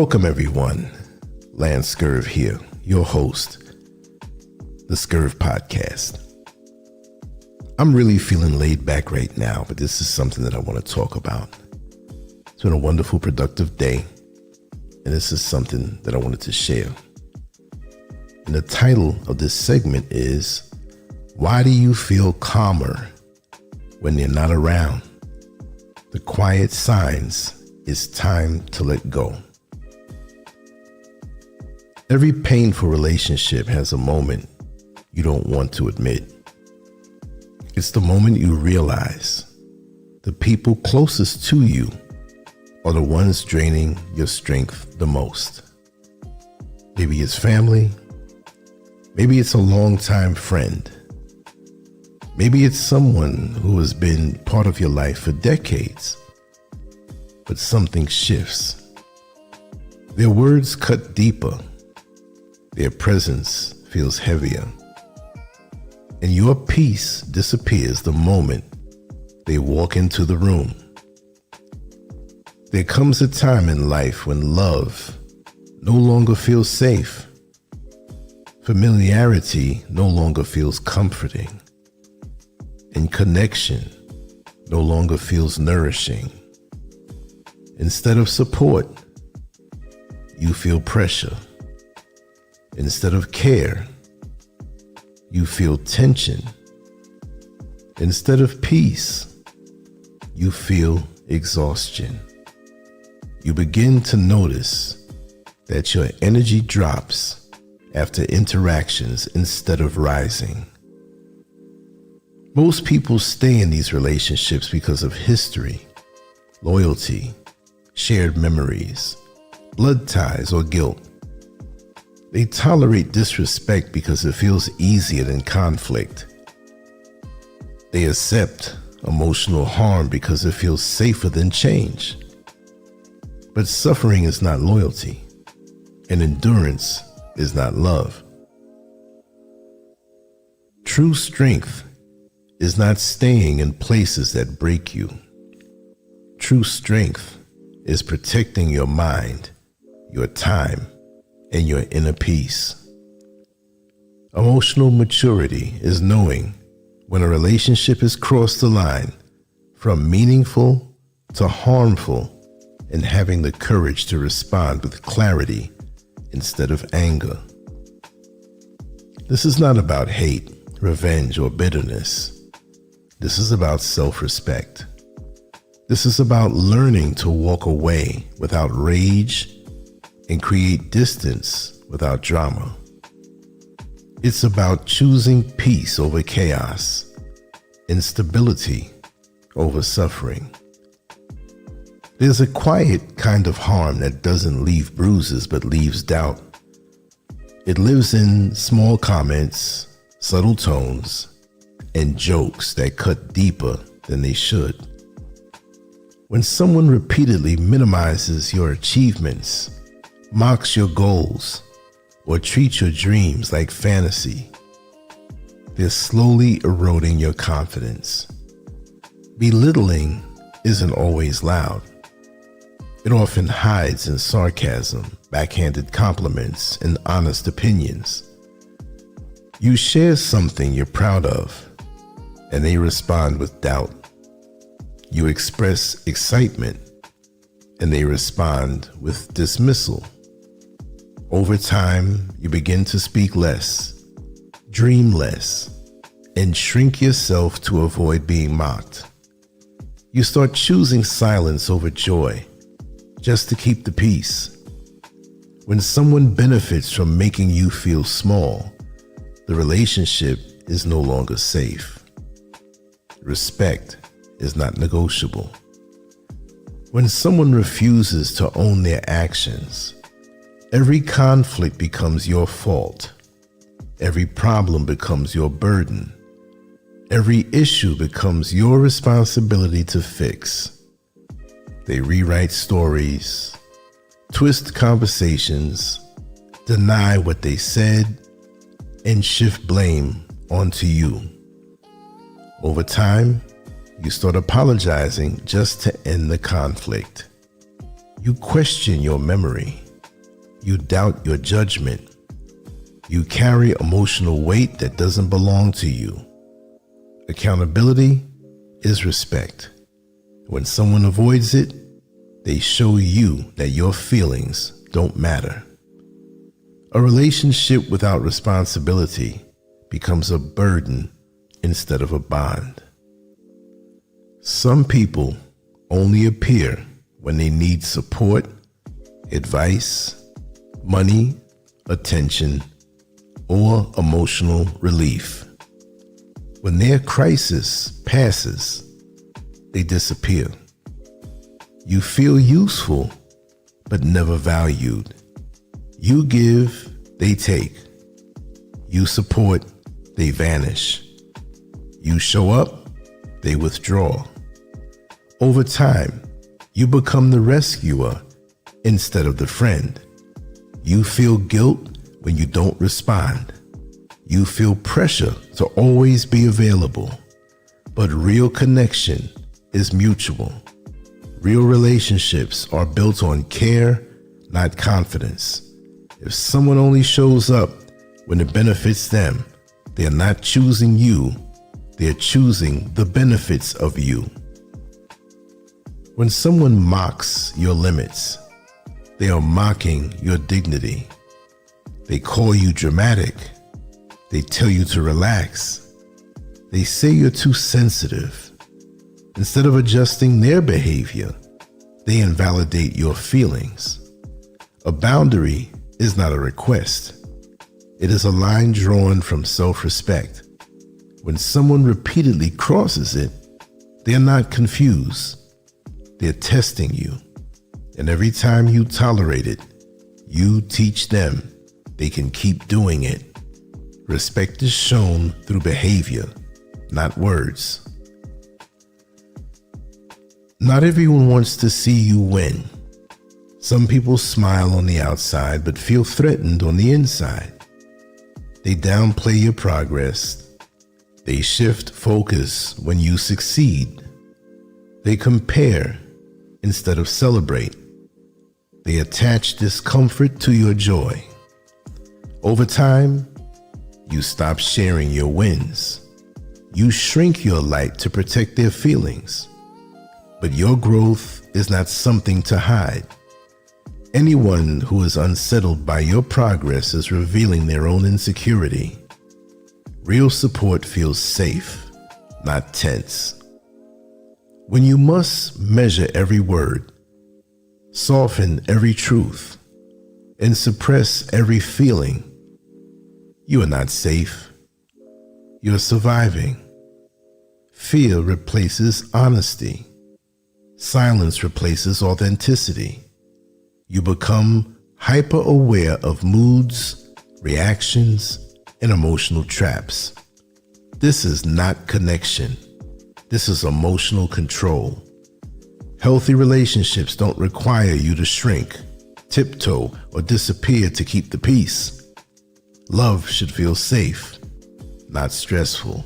Welcome everyone. Lance Scurv here, your host, the Scurv Podcast. I'm really feeling laid back right now, but this is something that I want to talk about. It's been a wonderful, productive day, and this is something that I wanted to share. And the title of this segment is, Why Do You Feel Calmer When They're Not Around? The quiet signs it's time to let go. Every painful relationship has a moment you don't want to admit. It's the moment you realize the people closest to you are the ones draining your strength the most. Maybe it's family. Maybe it's a longtime friend. Maybe it's someone who has been part of your life for decades. But something shifts. Their words cut deeper. Their presence feels heavier. And your peace disappears the moment they walk into the room. There comes a time in life when love no longer feels safe. Familiarity no longer feels comforting. And connection no longer feels nourishing. Instead of support, you feel pressure. Instead of care, you feel tension. Instead of peace, you feel exhaustion. You begin to notice that your energy drops after interactions instead of rising. Most people stay in these relationships because of history, loyalty, shared memories, blood ties, or guilt. They tolerate disrespect because it feels easier than conflict. They accept emotional harm because it feels safer than change. But suffering is not loyalty, and endurance is not love. True strength is not staying in places that break you. True strength is protecting your mind, your time, and your inner peace. Emotional maturity is knowing when a relationship has crossed the line from meaningful to harmful and having the courage to respond with clarity instead of anger. This is not about hate, revenge, or bitterness. This is about self-respect. This is about learning to walk away without rage and create distance without drama. It's about choosing peace over chaos and stability over suffering. There's a quiet kind of harm that doesn't leave bruises but leaves doubt. It lives in small comments, subtle tones, and jokes that cut deeper than they should. When someone repeatedly minimizes your achievements, mocks your goals, or treats your dreams like fantasy, they're slowly eroding your confidence. Belittling isn't always loud. It often hides in sarcasm, backhanded compliments, and honest opinions. You share something you're proud of, and they respond with doubt. You express excitement, and they respond with dismissal. Over time, you begin to speak less, dream less, and shrink yourself to avoid being mocked. You start choosing silence over joy, just to keep the peace. When someone benefits from making you feel small, the relationship is no longer safe. Respect is not negotiable. When someone refuses to own their actions, every conflict becomes your fault. Every problem becomes your burden. Every issue becomes your responsibility to fix. They rewrite stories, twist conversations, deny what they said, and shift blame onto you. Over time, you start apologizing just to end the conflict. You question your memory, You doubt your judgment. You carry emotional weight that doesn't belong to you. Accountability is respect. When someone avoids it, they show you that your feelings don't matter. A relationship without responsibility becomes a burden instead of a bond. Some people only appear when they need support, advice, money, attention, or emotional relief. When their crisis passes, they disappear. You feel useful, but never valued. You give, they take. You support, they vanish. You show up, they withdraw. Over time, you become the rescuer instead of the friend. You feel guilt when you don't respond. You feel pressure to always be available. But real connection is mutual. Real relationships are built on care, not confidence. If someone only shows up when it benefits them, they are not choosing you, they are choosing the benefits of you. When someone mocks your limits, they are mocking your dignity. They call you dramatic. They tell you to relax. They say you're too sensitive. Instead of adjusting their behavior, they invalidate your feelings. A boundary is not a request. It is a line drawn from self-respect. When someone repeatedly crosses it, they are not confused. They're testing you. And every time you tolerate it, you teach them they can keep doing it. Respect is shown through behavior, not words. Not everyone wants to see you win. Some people smile on the outside but feel threatened on the inside. They downplay your progress. They shift focus when you succeed. They compare instead of celebrate. They attach discomfort to your joy. Over time, you stop sharing your wins. You shrink your light to protect their feelings. But your growth is not something to hide. Anyone who is unsettled by your progress is revealing their own insecurity. Real support feels safe, not tense. When you must measure every word, soften every truth, and suppress every feeling, you are not safe. You're surviving. Fear replaces honesty. Silence replaces authenticity. You become hyper-aware of moods, reactions, and emotional traps. This is not connection. This is emotional control. Healthy relationships don't require you to shrink, tiptoe, or disappear to keep the peace. Love should feel safe, not stressful.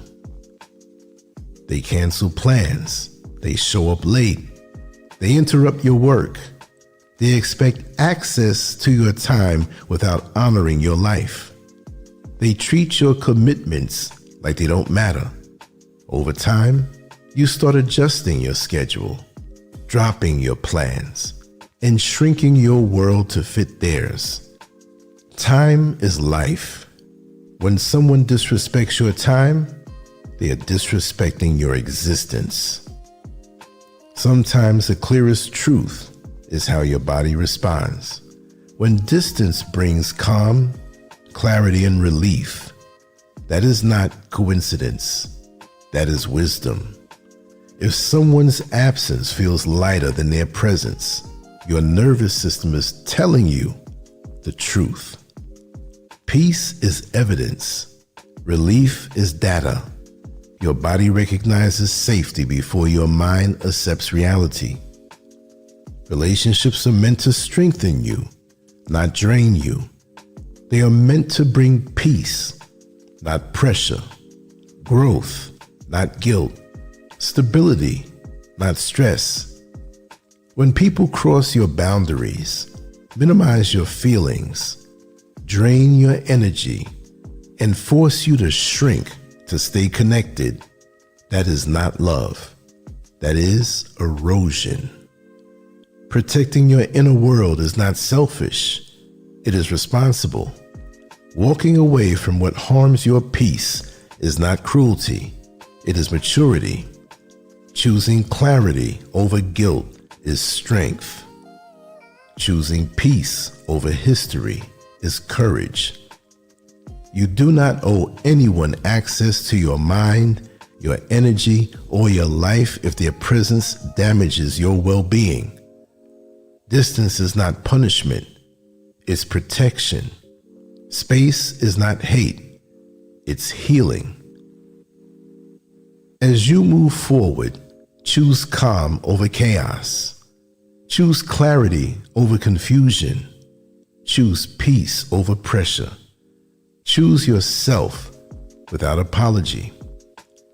They cancel plans. They show up late. They interrupt your work. They expect access to your time without honoring your life. They treat your commitments like they don't matter. Over time, you start adjusting your schedule, dropping your plans, and shrinking your world to fit theirs. Time is life. When someone disrespects your time, they are disrespecting your existence. Sometimes the clearest truth is how your body responds. When distance brings calm, clarity, and relief, that is not coincidence. That is wisdom. If someone's absence feels lighter than their presence, your nervous system is telling you the truth. Peace is evidence. Relief is data. Your body recognizes safety before your mind accepts reality. Relationships are meant to strengthen you, not drain you. They are meant to bring peace, not pressure. Growth, not guilt. Stability, not stress. When people cross your boundaries, minimize your feelings, drain your energy, and force you to shrink to stay connected, that is not love. That is erosion. Protecting your inner world is not selfish. It is responsible. Walking away from what harms your peace is not cruelty. It is maturity. Choosing clarity over guilt is strength. Choosing peace over history is courage. You do not owe anyone access to your mind, your energy, or your life if their presence damages your well-being. Distance is not punishment, it's protection. Space is not hate, it's healing. As you move forward, choose calm over chaos. Choose clarity over confusion. Choose peace over pressure. Choose yourself without apology.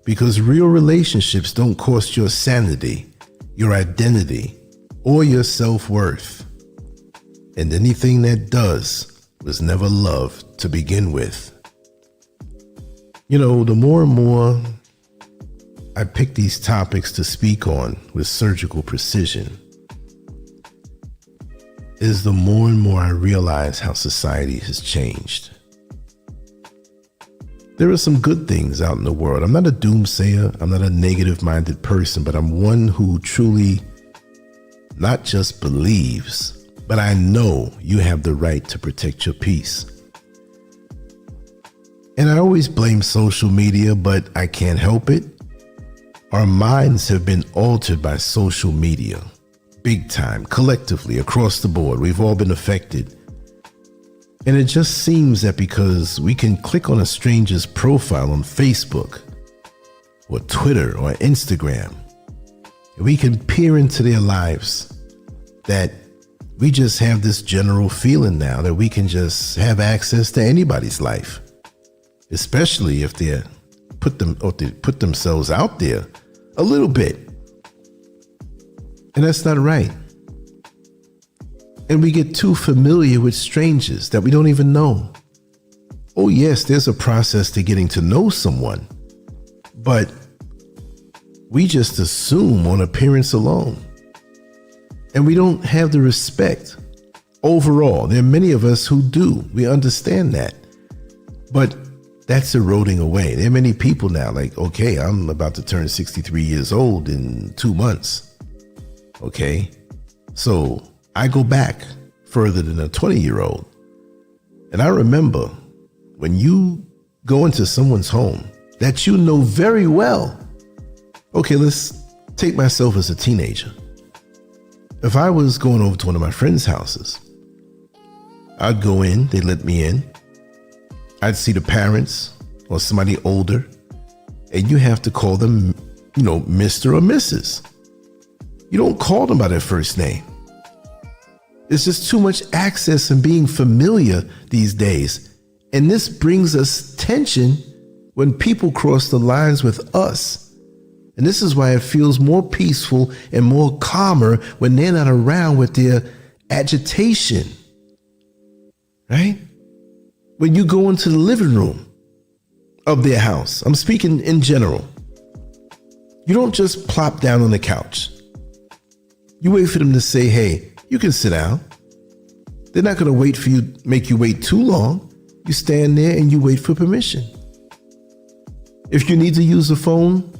Because real relationships don't cost your sanity, your identity, or your self-worth. And anything that does was never love to begin with. You know, the more and more I pick these topics to speak on with surgical precision, is the more and more I realize how society has changed. There are some good things out in the world. I'm not a doomsayer. I'm not a negative-minded person, but I'm one who truly not just believes, but I know you have the right to protect your peace. And I always blame social media, but I can't help it. Our minds have been altered by social media, big time, collectively, across the board. We've all been affected. And it just seems that because we can click on a stranger's profile on Facebook or Twitter or Instagram, we can peer into their lives, that we just have this general feeling now that we can just have access to anybody's life, especially if they put themselves out there a little bit. And that's not right. And we get too familiar with strangers that we don't even know. Oh yes, there's a process to getting to know someone, but we just assume on appearance alone. And we don't have the respect overall. There are many of us who do. We understand that. But that's eroding away. There are many people now like, okay, I'm about to turn 63 years old in 2 months. Okay, so I go back further than a 20-year-old. And I remember when you go into someone's home that you know very well. Okay, let's take myself as a teenager. If I was going over to one of my friends' houses, I'd go in, they'd let me in. I'd see the parents or somebody older, and you have to call them, Mr. or Mrs. You don't call them by their first name. There's just too much access and being familiar these days. And this brings us tension when people cross the lines with us. And this is why it feels more peaceful and more calmer when they're not around with their agitation, right? When you go into the living room of their house, I'm speaking in general, you don't just plop down on the couch. You wait for them to say, hey, you can sit down. They're not going to wait for you, make you wait too long. You stand there and you wait for permission. If you need to use a phone,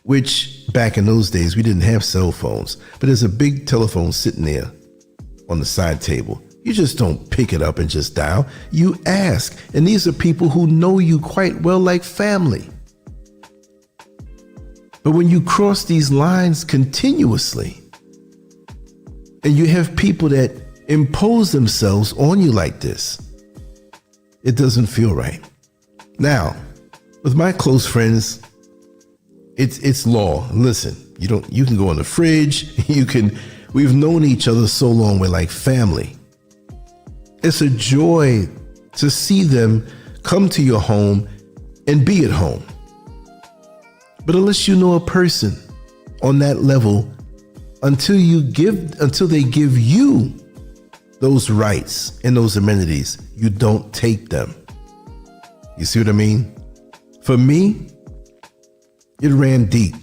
which back in those days, we didn't have cell phones, but there's a big telephone sitting there on the side table. You just don't pick it up and just dial. You ask. And these are people who know you quite well, like family. But when you cross these lines continuously, and you have people that impose themselves on you like this, it doesn't feel right. Now, with my close friends, it's law. Listen, you can go in the fridge. We've known each other so long, we're like family. It's a joy to see them come to your home and be at home. But unless you know a person on that level, until they give you those rights and those amenities, you don't take them. You see what I mean? For me, it ran deep.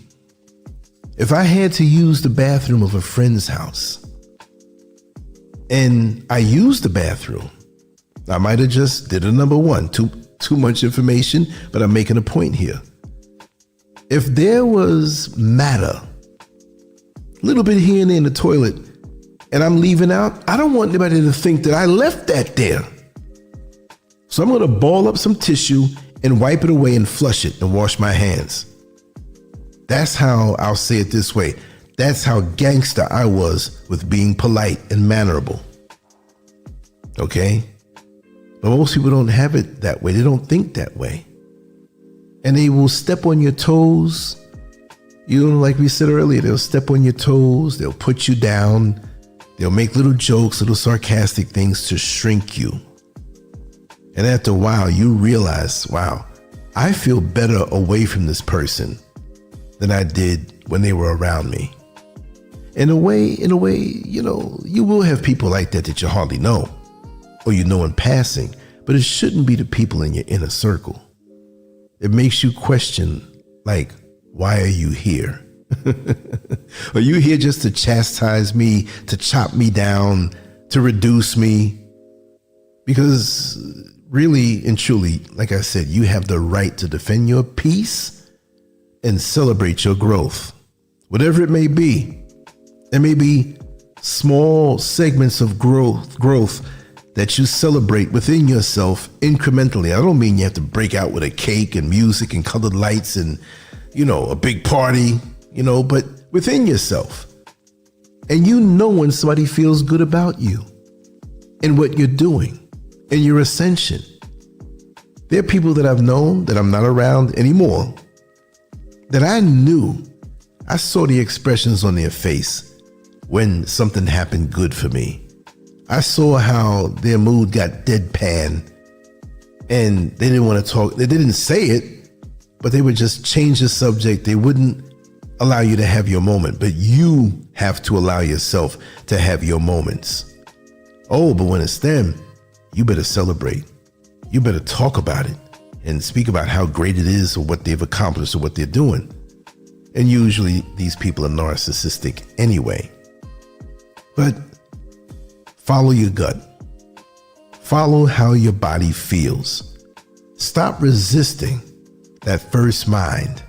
If I had to use the bathroom of a friend's house and I used the bathroom, I might have just did a number one, too much information, but I'm making a point here. If there was matter, a little bit here and there in the toilet, and I'm leaving out, I don't want anybody to think that I left that there. So I'm going to ball up some tissue and wipe it away and flush it and wash my hands. That's how, I'll say it this way, that's how gangster I was with being polite and mannerable. Okay? But most people don't have it that way. They don't think that way. And they will step on your toes. You know, like we said earlier, they'll step on your toes. They'll put you down. They'll make little jokes, little sarcastic things to shrink you. And after a while, you realize, wow, I feel better away from this person than I did when they were around me. In a way, you know, you will have people like that you hardly know, or you know in passing, but it shouldn't be the people in your inner circle. It makes you question, like, why are you here? Are you here just to chastise me, to chop me down, to reduce me? Because really and truly, like I said, you have the right to defend your peace and celebrate your growth, whatever it may be. There may be small segments of growth that you celebrate within yourself incrementally. I don't mean you have to break out with a cake and music and colored lights and, you know, a big party, you know, but within yourself. And you know when somebody feels good about you and what you're doing and your ascension. There are people that I've known that I'm not around anymore that I knew, I saw the expressions on their face when something happened good for me. I saw how their mood got deadpan and they didn't want to talk. They didn't say it, but they would just change the subject. They wouldn't allow you to have your moment, but you have to allow yourself to have your moments. Oh, but when it's them, you better celebrate. You better talk about it and speak about how great it is or what they've accomplished or what they're doing. And usually these people are narcissistic anyway. But follow your gut. Follow how your body feels. Stop resisting that first mind.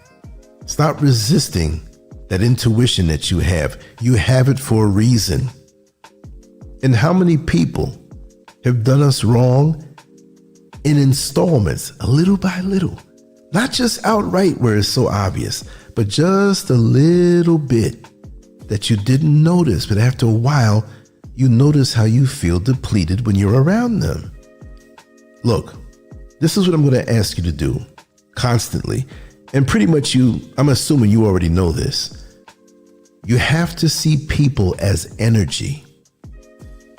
Stop resisting that intuition that you have. You have it for a reason. And how many people have done us wrong in installments, little by little? Not just outright where it's so obvious, but just a little bit that you didn't notice. But after a while, you notice how you feel depleted when you're around them. Look, this is what I'm going to ask you to do constantly. And pretty much I'm assuming you already know this. You have to see people as energy.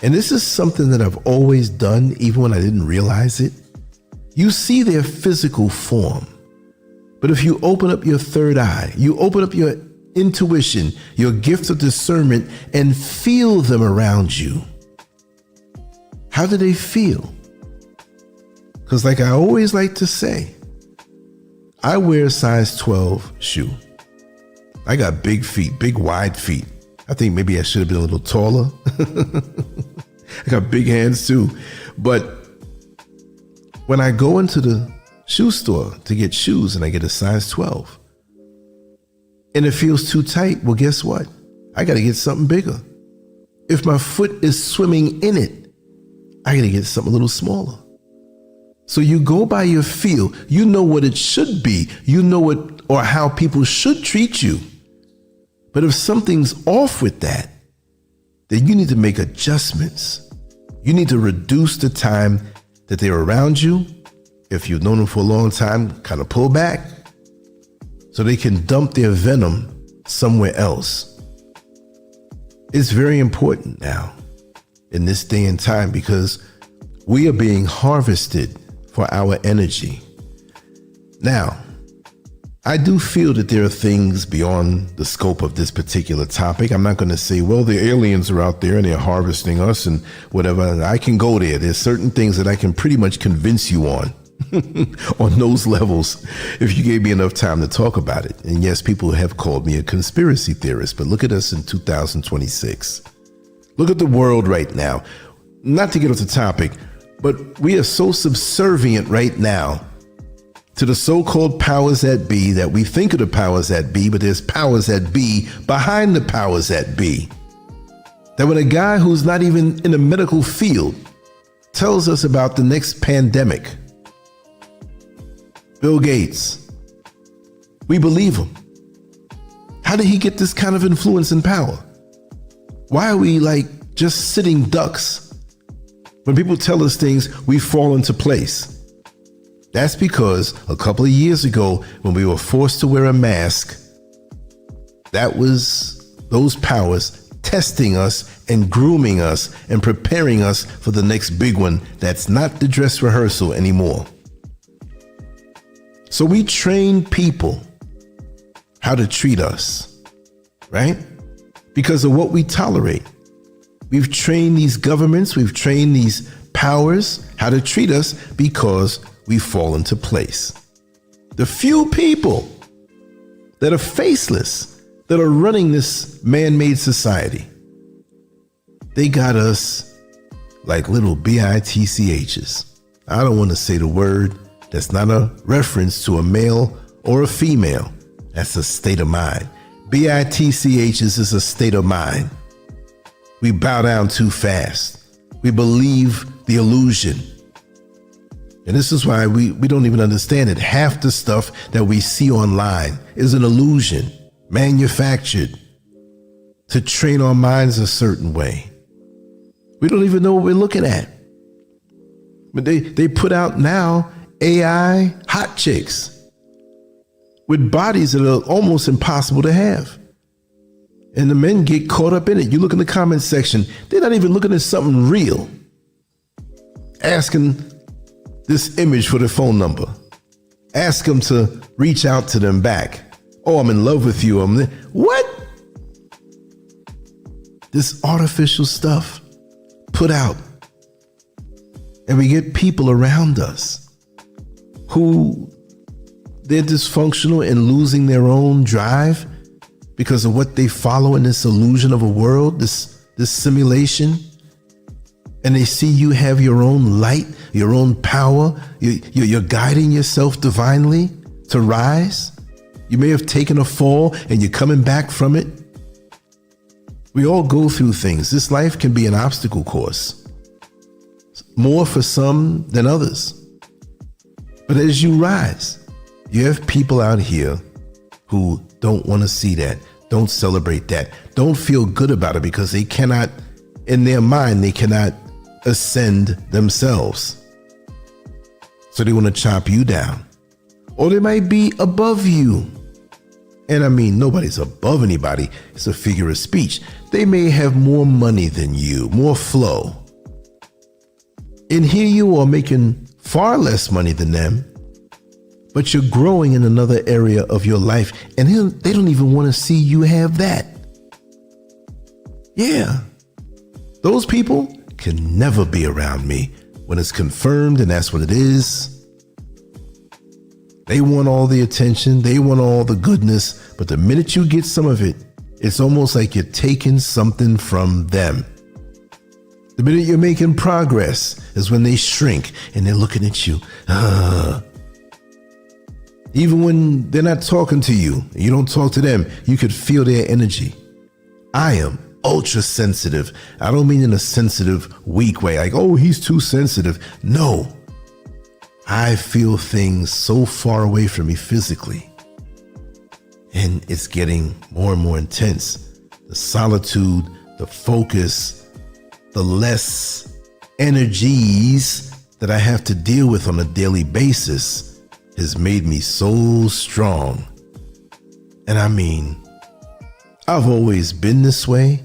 And this is something that I've always done, even when I didn't realize it. You see their physical form. But if you open up your third eye, you open up your intuition, your gift of discernment, and feel them around you, how do they feel? Because like I always like to say, I wear a size 12 shoe. I got big feet, big wide feet. I think maybe I should have been a little taller. I got big hands too. But when I go into the shoe store to get shoes and I get a size 12 and it feels too tight, well, guess what? I got to get something bigger. If my foot is swimming in it, I got to get something a little smaller. So you go by your feel. You know what it should be. You know what or how people should treat you. But if something's off with that, then you need to make adjustments. You need to reduce the time that they're around you. If you've known them for a long time, kind of pull back so they can dump their venom somewhere else. It's very important now in this day and time because we are being harvested for our energy. Now, I do feel that there are things beyond the scope of this particular topic. I'm not going to say, well, the aliens are out there and they're harvesting us and whatever. I can go there. There's certain things that I can pretty much convince you on, on those levels, if you gave me enough time to talk about it. And yes, people have called me a conspiracy theorist, but look at us in 2026. Look at the world right now. Not to get off the topic, but we are so subservient right now to the so-called powers that be, that we think of the powers that be, but there's powers that be behind the powers that be. That when a guy who's not even in the medical field tells us about the next pandemic, Bill Gates, we believe him. How did he get this kind of influence and power? Why are we like just sitting ducks? When people tell us things, we fall into place. That's because a couple of years ago, when we were forced to wear a mask, that was those powers testing us and grooming us and preparing us for the next big one. That's not the dress rehearsal anymore. So we train people how to treat us, right? Because of what we tolerate. We've trained these governments, we've trained these powers how to treat us because we fall into place. The few people that are faceless, that are running this man-made society, they got us like little bitchs. I don't want to say the word. That's not a reference to a male or a female. That's a state of mind. Bitchs is a state of mind. We bow down too fast. We believe the illusion. And this is why we don't even understand it. Half the stuff that we see online is an illusion, manufactured to train our minds a certain way. We don't even know what we're looking at. But they put out now AI hot chicks with bodies that are almost impossible to have. And the men get caught up in it. You look in the comment section, they're not even looking at something real. Asking this image for their phone number. Ask them to reach out to them back. Oh, I'm in love with you. What? This artificial stuff put out. And we get people around us who they're dysfunctional and losing their own drive because of what they follow in this illusion of a world, this simulation. And they see you have your own light, your own power. You're guiding yourself divinely to rise. You may have taken a fall and you're coming back from it. We all go through things. This life can be an obstacle course, more for some than others. But as you rise, you have people out here who don't want to see that, don't celebrate that, don't feel good about it because they cannot, in their mind, they cannot ascend themselves. So they want to chop you down. Or they might be above you. And I mean, nobody's above anybody. It's a figure of speech. They may have more money than you, more flow. And here you are making far less money than them, but you're growing in another area of your life, and they don't even want to see you have that. Yeah, those people can never be around me when it's confirmed, and that's what it is. They want all the attention, they want all the goodness, but the minute you get some of it, it's almost like you're taking something from them. The minute you're making progress is when they shrink and they're looking at you. Even when they're not talking to you, and you don't talk to them, you could feel their energy. I am ultra sensitive. I don't mean in a sensitive, weak way, like, oh, he's too sensitive. No, I feel things so far away from me physically. And it's getting more and more intense. The solitude, the focus, the less energies that I have to deal with on a daily basis has made me so strong. And I mean, I've always been this way,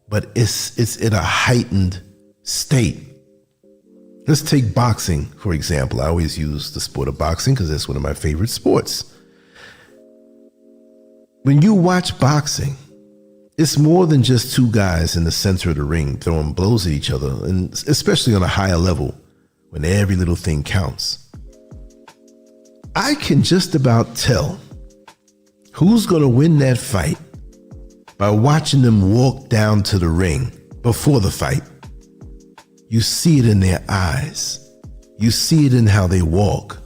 but it's in a heightened state. Let's take boxing, for example. I always use the sport of boxing because that's one of my favorite sports. When you watch boxing, it's more than just two guys in the center of the ring throwing blows at each other, and especially on a higher level when every little thing counts. I can just about tell who's going to win that fight by watching them walk down to the ring before the fight. You see it in their eyes. You see it in how they walk.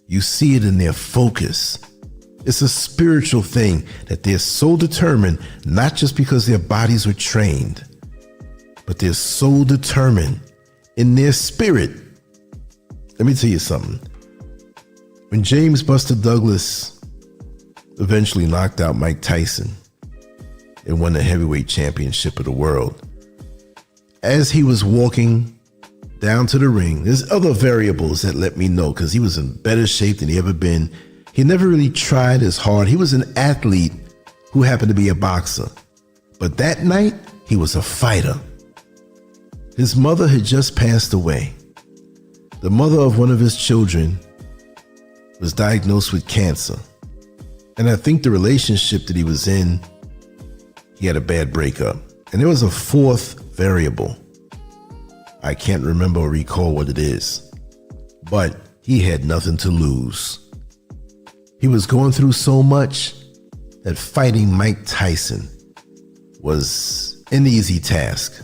You see it in their focus. It's a spiritual thing that they're so determined, not just because their bodies were trained, but they're so determined in their spirit. Let me tell you something. When James Buster Douglas eventually knocked out Mike Tyson and won the heavyweight championship of the world, as he was walking down to the ring, there's other variables that let me know, because he was in better shape than he ever been. He never really tried as hard. He was an athlete who happened to be a boxer. But that night, he was a fighter. His mother had just passed away. The mother of one of his children was diagnosed with cancer. And I think the relationship that he was in, he had a bad breakup. And there was a fourth variable. I can't remember or recall what it is. But he had nothing to lose. He was going through so much that fighting Mike Tyson was an easy task.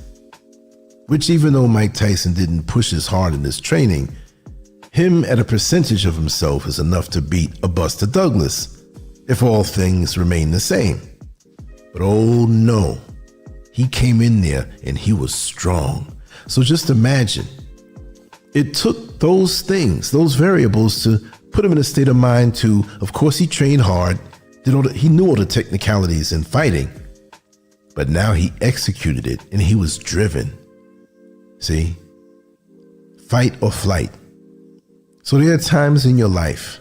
Which, even though Mike Tyson didn't push as hard in his training, him at a percentage of himself is enough to beat a Buster Douglas if all things remain the same. But oh no, he came in there and he was strong. So just imagine, it took those things, those variables, to put him in a state of mind to, of course, he trained hard, he knew all the technicalities in fighting, but now he executed it and he was driven. See? Fight or flight. So there are times in your life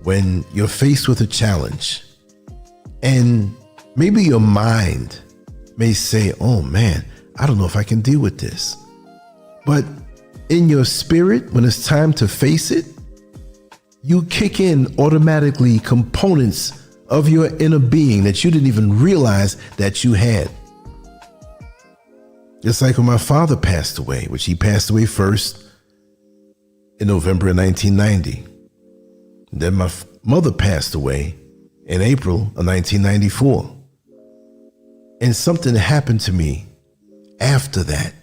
when you're faced with a challenge and maybe your mind may say, oh man, I don't know if I can deal with this. But in your spirit, when it's time to face it, you kick in automatically components of your inner being that you didn't even realize that you had. It's like when my father passed away, which he passed away first in November of 1990. Then my mother passed away in April of 1994. And something happened to me after that.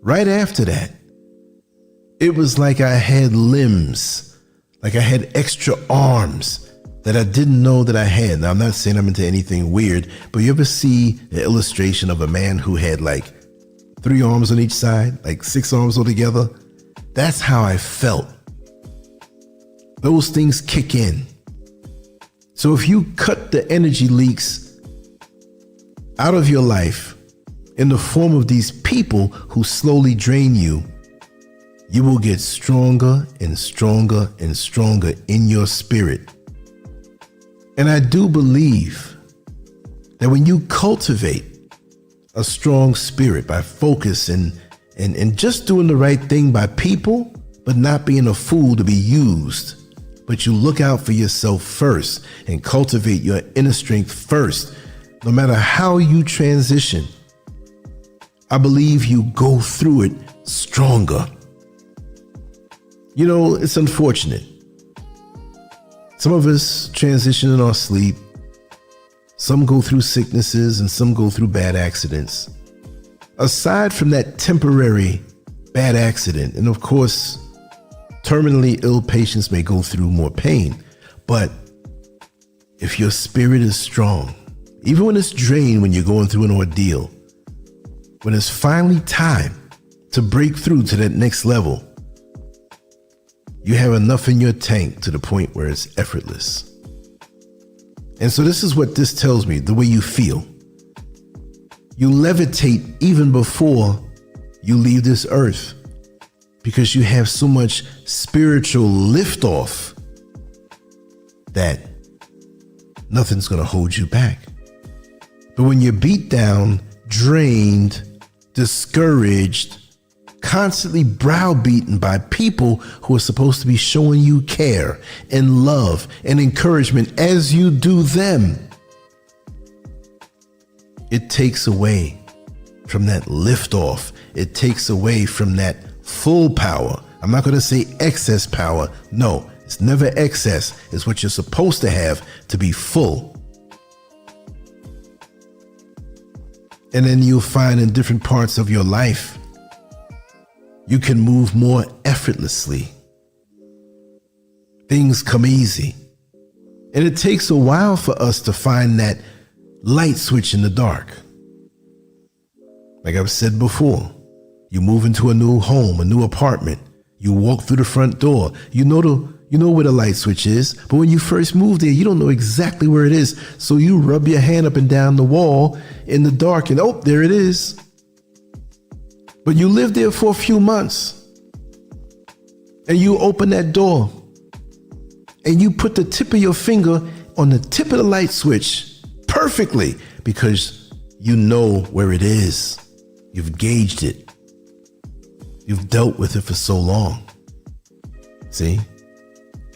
Right after that. It was like I had limbs. Like I had extra arms that I didn't know that I had. Now, I'm not saying I'm into anything weird, but you ever see the illustration of a man who had like 3 arms on each side, like 6 arms altogether? That's how I felt. Those things kick in. So if you cut the energy leaks out of your life in the form of these people who slowly drain you, you will get stronger and stronger and stronger in your spirit. And I do believe that when you cultivate a strong spirit by focus and just doing the right thing by people, but not being a fool to be used, but you look out for yourself first and cultivate your inner strength first, no matter how you transition, I believe you go through it stronger. You know, it's unfortunate. Some of us transition in our sleep. Some go through sicknesses and some go through bad accidents. Aside from that temporary bad accident, and of course, terminally ill patients may go through more pain, but if your spirit is strong, even when it's drained, when you're going through an ordeal, when it's finally time to break through to that next level, you have enough in your tank to the point where it's effortless. And so this is what this tells me, the way you feel. You levitate even before you leave this earth because you have so much spiritual liftoff that nothing's going to hold you back. But when you're beat down, drained, discouraged, constantly browbeaten by people who are supposed to be showing you care and love and encouragement as you do them, It takes away from that liftoff. It takes away from that full power. I'm not going to say excess power. No, it's never excess. It's what you're supposed to have to be full. And then you'll find in different parts of your life, you can move more effortlessly. Things come easy. And it takes a while for us to find that light switch in the dark. Like I've said before, you move into a new home, a new apartment. You walk through the front door. You know where the light switch is, but when you first move there, you don't know exactly where it is. So you rub your hand up and down the wall in the dark and oh, there it is. But you live there for a few months and you open that door and you put the tip of your finger on the tip of the light switch perfectly because you know where it is. You've gauged it. You've dealt with it for so long. See?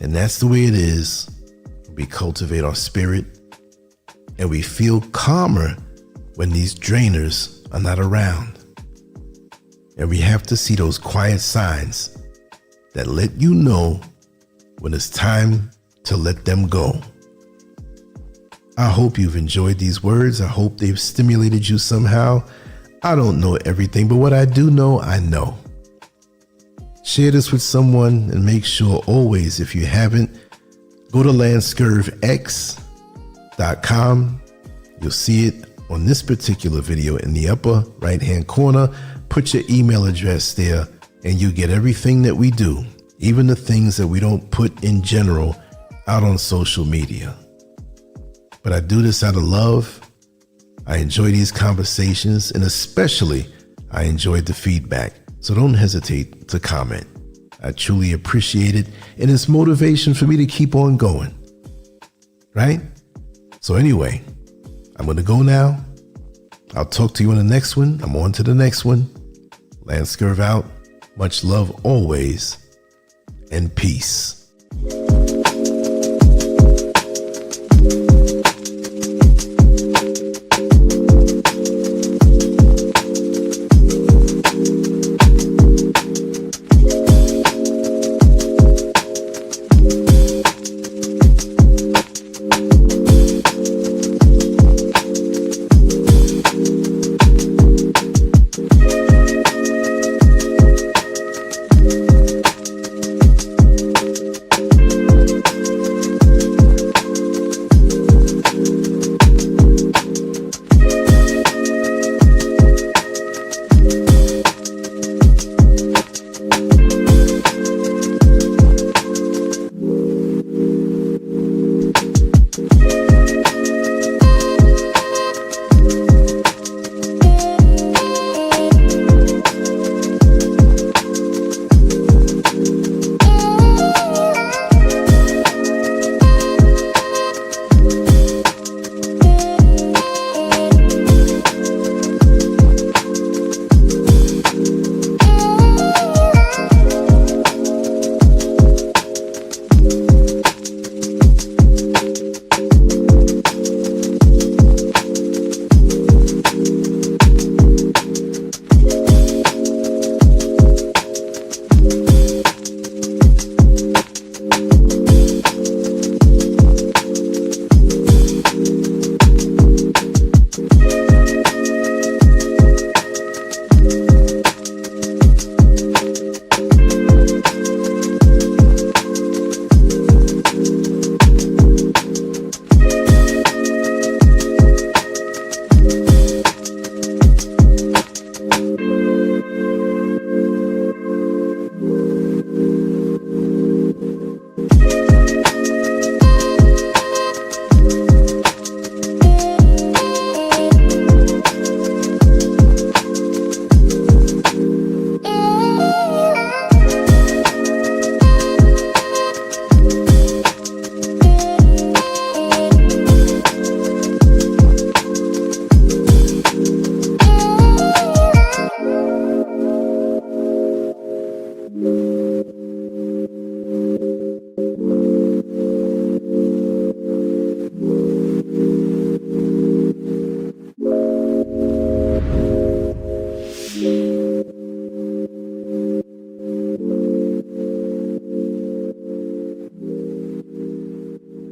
And that's the way it is. We cultivate our spirit and we feel calmer when these drainers are not around. And we have to see those quiet signs that let you know when it's time to let them go. I hope you've enjoyed these words. I hope they've stimulated you somehow. I don't know everything, but what I do know, I know. Share this with someone and make sure always, if you haven't, go to landscurvx.com. You'll see it on this particular video in the upper right-hand corner. Put your email address there and you get everything that we do, even the things that we don't put in general out on social media. But I do this out of love. I enjoy these conversations and especially I enjoyed the feedback. So don't hesitate to comment. I truly appreciate it. And it's motivation for me to keep on going. Right? So anyway, I'm going to go now. I'll talk to you in the next one. I'm on to the next one. Lance Scurv out. Much love always. And peace.